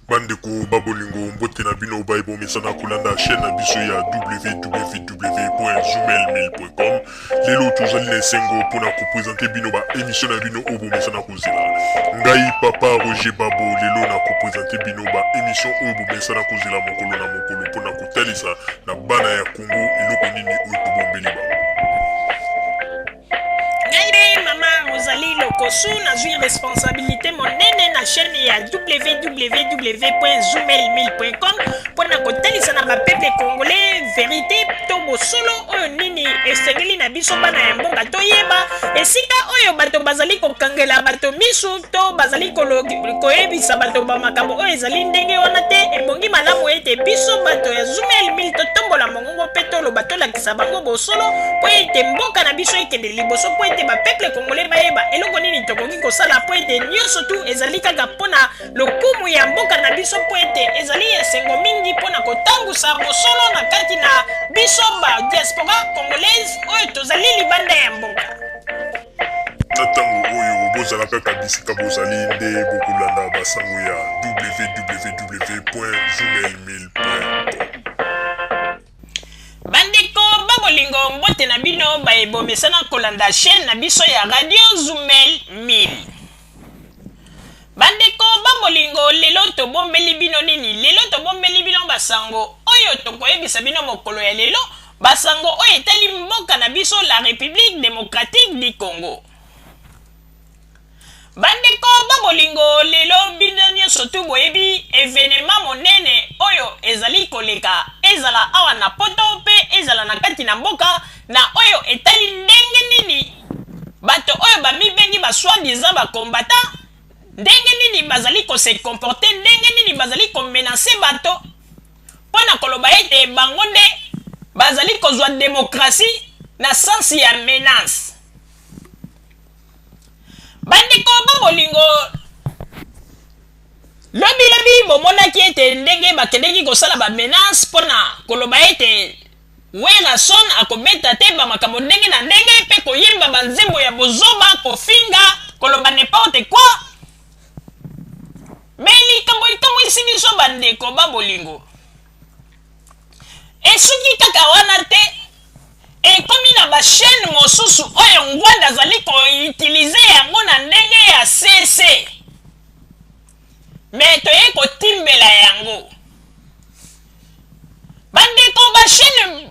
Bandeko babolingo mbote na bino baibo mesana kolanda chaîne na biso ya www.zoomel1000.com. Lelo tozali na esengo mpona kopresente bino ba émission na bino oyo bomesana kozela. Ngai papa Roger Babo lelo na kopresente bino ba émission oyo bomesana kozela mokolo na mokolo mpona kotalisa na bana ya Congo eloko nini oyo tobombeli bango. Ozali Lokosu, nazwi responsabilité monene na chaîne ya www.zoomel1000.com pona kotalisa na bapeple congolais vérité to bosolo oyo nini esengeli na biso bana ya mboka toyeba esika oyo bato bazali kokangela bato misu to bazali koyebisa bato bamakambo oyo ezali ndenge wana te ebongi malamu ete biso bato ya Zoomel 1000 totombola mongongo mpe toloba tolakisa bango bosolo po ete mboka na biso ekende liboso po ete bapeple congolais bayeba eloko nini tokoki kosala po ete nyonso tu ezali kaka mpona lokumu ya mboka na biso po ete ezali esengo mingi mpona kotambusa bosolo na kati na biso ba diaspora congolaise oyo tozali libanda ya mboka. Na ntango oyo bozala kaka bisika bozali nde bokolanda basango ya www.zoomel1000.com. Bandeko babolingo mbote na bino baebomesana kolanda chaîne na biso ya radio Zoomel 1000. Bandeko babolingo lelo tobombeli bino nini? Lelo tobombeli bino basango oyo tokoyebisa bino mokolo ya lelo, basango oyo etali mboka na biso la République démocratique du Congo. Bandeko babolingo lelo bino nyonso tu boyebi événement monene oyo ezali koleka ezala awa na poto mpe ezala na kati na mboka na oyo etali ndenge nini bato oyo bamibengi basoi-disant bakombata ndenge nini bazali kose comporte ndenge nini bazali komenase bato mpona koloba ete bango nde bazali kozwa démocratie na sensi ya menace. Bandeko babolingo lobi bomonaki ete ndenge bakendeki kosala ba menace mpona koloba ete Werason akobeta te bamakambo ndenge na ndenge mpe koyemba banzembo ya bozoba kofinga koloba n'importe quoi. Me likambo esi biso bandeko babolingo esuki kaka wana te ekomi na bachaîne mosusu oyo ngwanda azali koutilize yango na ndenge ya CC me toye kotimbela yango. Bandeko bachaîne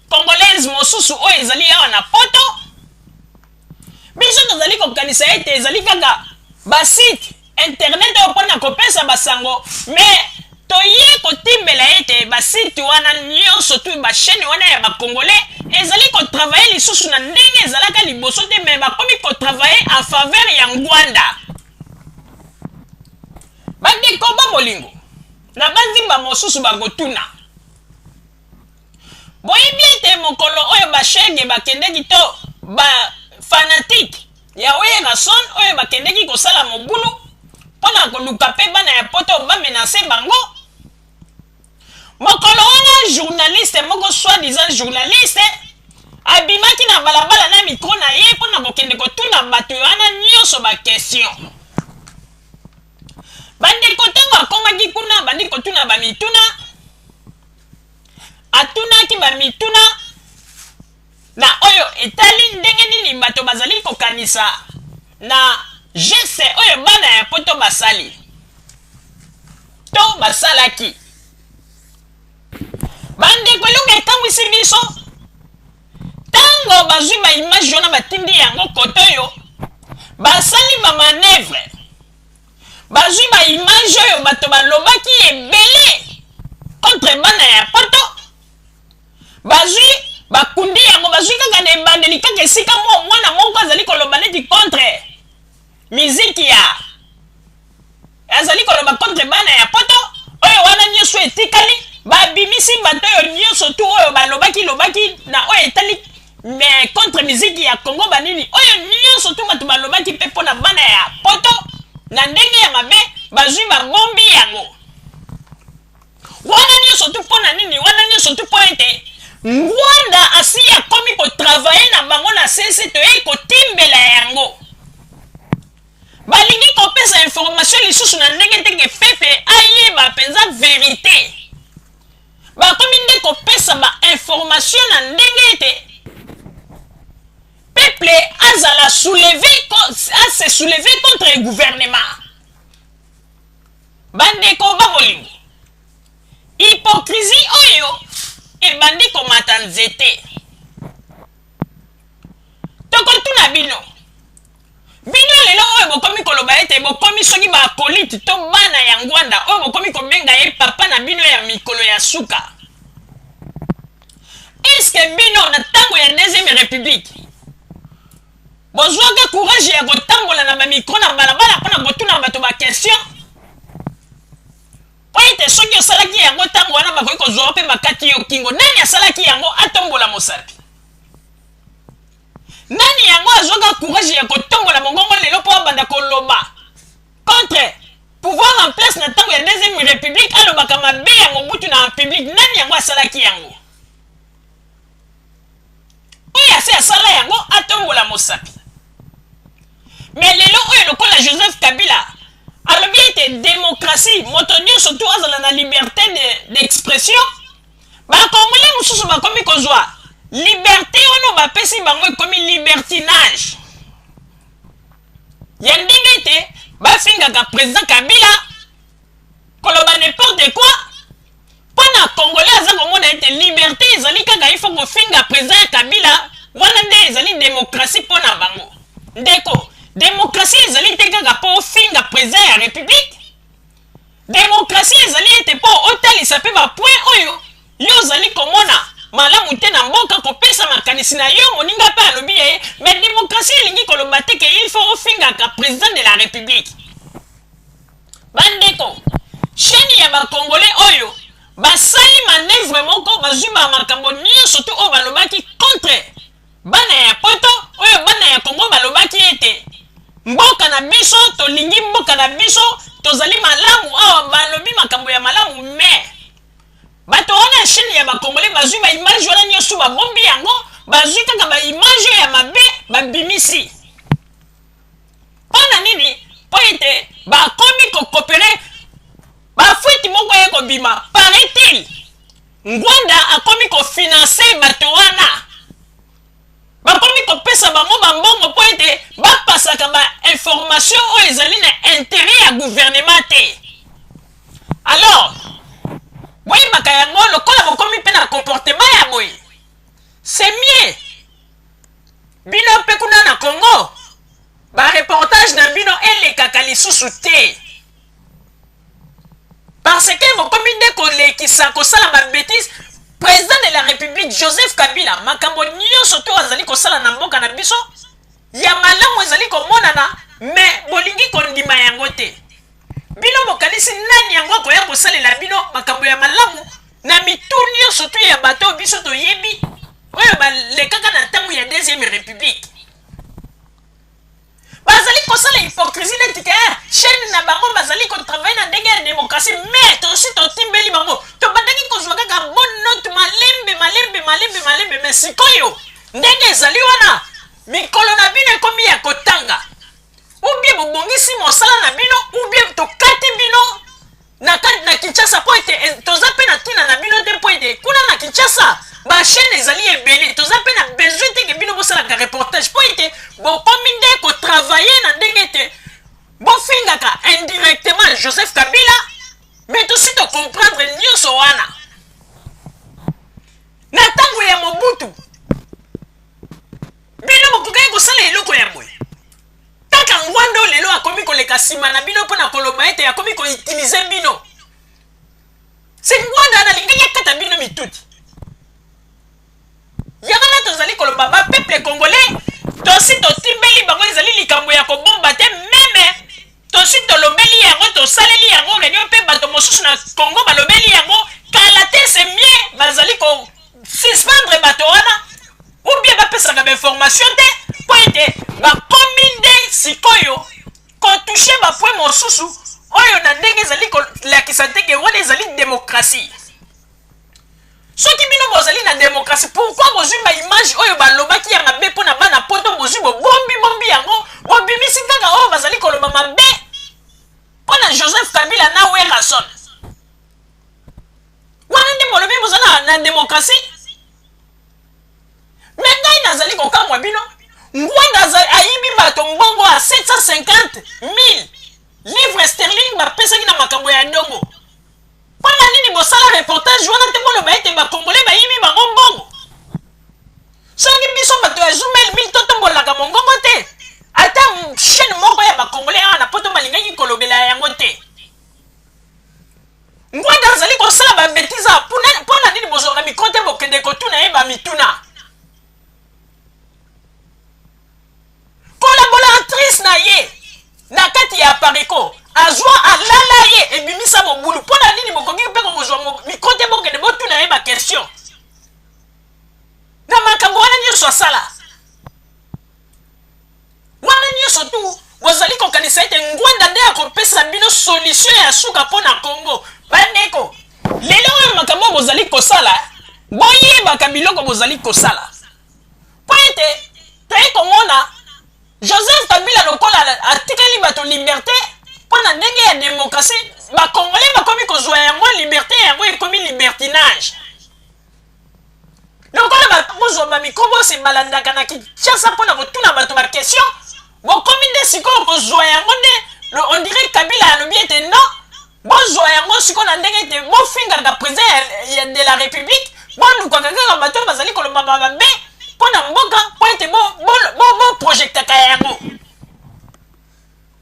congolaise mosusu oyo ezali awa na poto biso tozali kokanisa ete ezali kaka basite internet oyo mpona kopesa basango me toye kotimbela ete basite wana nyonso tu bachaîne wana ya bakongolais ezali kotravaye lisusu na ndenge ezalaka liboso te me bakomi kotravaye en faveur ya ngwanda. Bandeko babolingo na banzimba mosusu bakotuna boyebi ete mokolo oyo bashege bakendeki to bafanatike ya Werason oyo bakendeki kosala mobulu mpona koluka mpe bana ya poto bamenase bango. Mokolo wana journaliste moko soi-disant journaliste abimaki na balabala na mikro na ye mpona kokende kotuna bato wana nyonso bakestion. Bandeko ntango akomaki kuna bandi kotuna bamituna atunaki bamituna na oyo etali ndenge nini bato bazali kokanisa na geste oyo bana ya poto basali to basalaki. Bandeko eloko etambwisi biso ntango bazwi baimage wana batindi yango kote oyo basali bamanevre bazwi baimage oyo bato balobaki ebele contre bana ya poto bazwi bakundi yango bazwi kaka na ebandeli kaka esika mwana moko azali koloba neti contre miziki ya azali koloba contre bana ya poto oyo wana nyonso etikali babimisi bato oyo nyonso tu oyo balobaki na oyo etali me contre miziki ya Congo banini oyo nyonso tu bato balobaki mpe mpona bana ya poto na ndenge ya mabe bazwi babombi yango wana nyonso tu mpona nini wana nyonso tu mpo ete ngwanda asi akomi kotravaye na bango na sese toye kotimbela yango balingi kopesa information lisusu na ndenge teke que peuple ayeba penza vérité bakomi nde kopesa information na ndenge ete peuple azala se soulever contre le gouvernement bandeko babolingo hypocrisie oyo ebandi komata nzete tokotuna bino lelo oyo bokomi koloba ete bokomi soki baakolite to bana ya ngwanda oyo bokomi kobenga ye papa na bino ya mikolo ya suka eske bino na ntango ya deuxième république bozwaka courage ya kotambola na bamikro na balabala mpona kotuna bato bakestion po ete soki osalaki yango ntango wana bakoki kozwa mpe bakati yo kingo nani asalaki yango atombola mosapi nani yango azwaka courage ya kotombola mongongo lelo mpo abanda koloba contre pouvoir en place na ntango ya deuxième république alobaka mabe ya mobutu na public nani yango asalaki yango oyo ase asala yango atombola mosapi mais lelo oyo lokola Joseph Kabila alobi ete démocratie moto nyonso to azala na liberté d'expression bakongole mosusu bakomi kozwa liberté ono bapesi bango ekomi libertinage ya ndenge ete bafingaka président Kabila koloba n'importe quoi mpona congolais aza komona ete liberté ezali kaka ifo kofinga président ya Kabila wana nde ezali démocratie mpona bango ndeko démocratie ezali te kaka mpo ofinga président ya république démocratie ezali ete mpo otalisa mpe bapoint oyo yo ozali komona malamu te na mboka kopesa makanisi na yo moninga mpe alobi ye mais démocratie elingi koloba te ke il faut ofingaka président de la république bandeko chaîne ya bakongolais oyo basali manevre moko bazwi bamakambo nyonso to oyo balobaki contre bana ya poto oyo bana ya kongo balobaki ete mboka na biso tolingi mboka na biso tozali malamu awa balobi makambo ya malamu mais bato wana chaîne ya bakongole bazwi baimage wana nyonso babombi yango bazwi kaka baimage ya mabe babimisi mpona nini mpo ete bakomi kokopere bafuiti moko ye kobima paraît-il ngwanda akomi kofinanse bato wana bakomi kopesa bango bambongo mpo ete bapasaka bainformation oyo ezali na intérêt ya gouvernement te alors boyebaka yango lokola bokomi mpe na comportement ya boye c'est mieux bino mpe kuna na congo bareportage na bino elekaka lisusu te parce que bokomi nde kolekisa kosala babétise président de la république Joseph Kabila makambo nyonso to azali kosala na mboka na biso ya malamu ezali komonana mais bolingi kondima yango te bino bokanisi nani yango akoya kosalela bino makambo ya malamu na mitu nyonso to ya bato biso toyebi oyo balekaka na ntango ya deuxième république bazali kosala hypocrisie neti ke chaîne na bango bazali kotravaille na ndenge ya démocratie mais tosi totimbeli bango tobandaki kozwa kaka bonne note malembe mais sikoyo ndenge ezali wana mikolo na bino ekomi ya kotanga ubie bobongisi mosala na bino ubie tokati bino na Kinshasa po ete toza mpe na ntina na bino te po ete kuna na Kinshasa bachaîne ezali ebele toza mpe na besoin teke bino bosalaka reportage po ete bokomi nde kotravaille na ndenge ete bofingaka indirectement Joseph Kabila mais tosi tocomprendre nyonso wana na ntango ya Mobutu bino bokokaki kosala eloko ya boye kaka ngwanda lelo akomi koleka nsima na bino mpona koloba ete akomi koutilize bino si ngwanda analingaki akata bino mituti yango na tozali koloba bapeuple congolais tosi totimbeli bango ezali likambo ya kobomba te meme tosi tolobeli yango tosaleli yango réunion mpe bato mosusu na congo balobeli yango kala te c'est mieux bazali kosuspendre bato wana ou bien bapesaka bainformation te mpo ete bakomi nde sikoyo kotouche bapoint mosusu oyo na ndenge ezali kolakisa te ke wana ezali démocratie soki bino bozali na démocratie pourquoi bozwi baimage oyo balobaki ya mabe mpo na bana poto bozwi bobombi yango bobimisi kaka oyo bazali koloba mabe po mpona Joseph Kabila na Werason wana nde molobi bozala na démocratie. Mais ngai nazali kokamwa bino ngwanda ayibi bato mbongo a 750 000 livres sterling bapesaki na makambo ya ndongo. Mpona nini bosala reportage wana te boloba ete bakongole bayibi bango mbongo? Soki biso bato ya Zoumel mil totombolaka mongongo te ata chaîne moko ya bakongole awa na poto balingaki kolobela yango te. Ngwanda azali kosala babetiza mpona nini bozwaka mikro te bokende kotuna ye bamituna? Collaboratrice na ye na kati ya Apareko azwa alala ye ebimisa mobulu. Mpona nini bokoki mpe kozwa mikro te bokende botuna ye bakestion na makambo wana nyonso asala? Wana nyonso tu bozali kokanisa ete Ngwanda nde akopesa bino solution ya suka mpona Congo. Bandeko lelo oyo makambo bozali kosala boyebaka biloko bozali kosala po ete toye komona Joseph Kabila lokola atikeli bato liberté mpona ndenge ya démocratie. Bakongole bakomi kozwa yango liberté yango ekomi libertinage. Lokola bozwa bamikro bosi balandaka na Kinshasa mpona kotuna bato bakestion bokomi nde sikoyo kozwa yango nde on dirait Kabila alobi ete non bozwa yango sikoyo na ndenge ete bofingaka président de la république bolukaka kaka bato bazali koloba mabe mpona mboka po ete boprojektaka yango.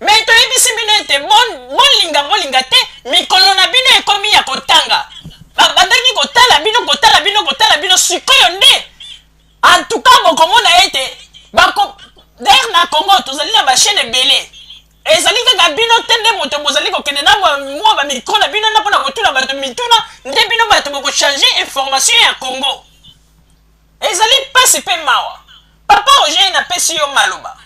Mais toyebisi bino ete bolinga te mikolo na bino ekomi ya kotanga. Babandaki kotala bino sikoyo nde en tout cas bokomona ete d'ailleurs na Congo tozali na bachaîne ebele ezali kaka bino te nde moto bozali kokende na mwa bamikro na bino na mpona kotuna bato mituna nde bino bato bokochange information ya Congo. Ezali pasi mpe mawa. Papa Roger napesi yo maloba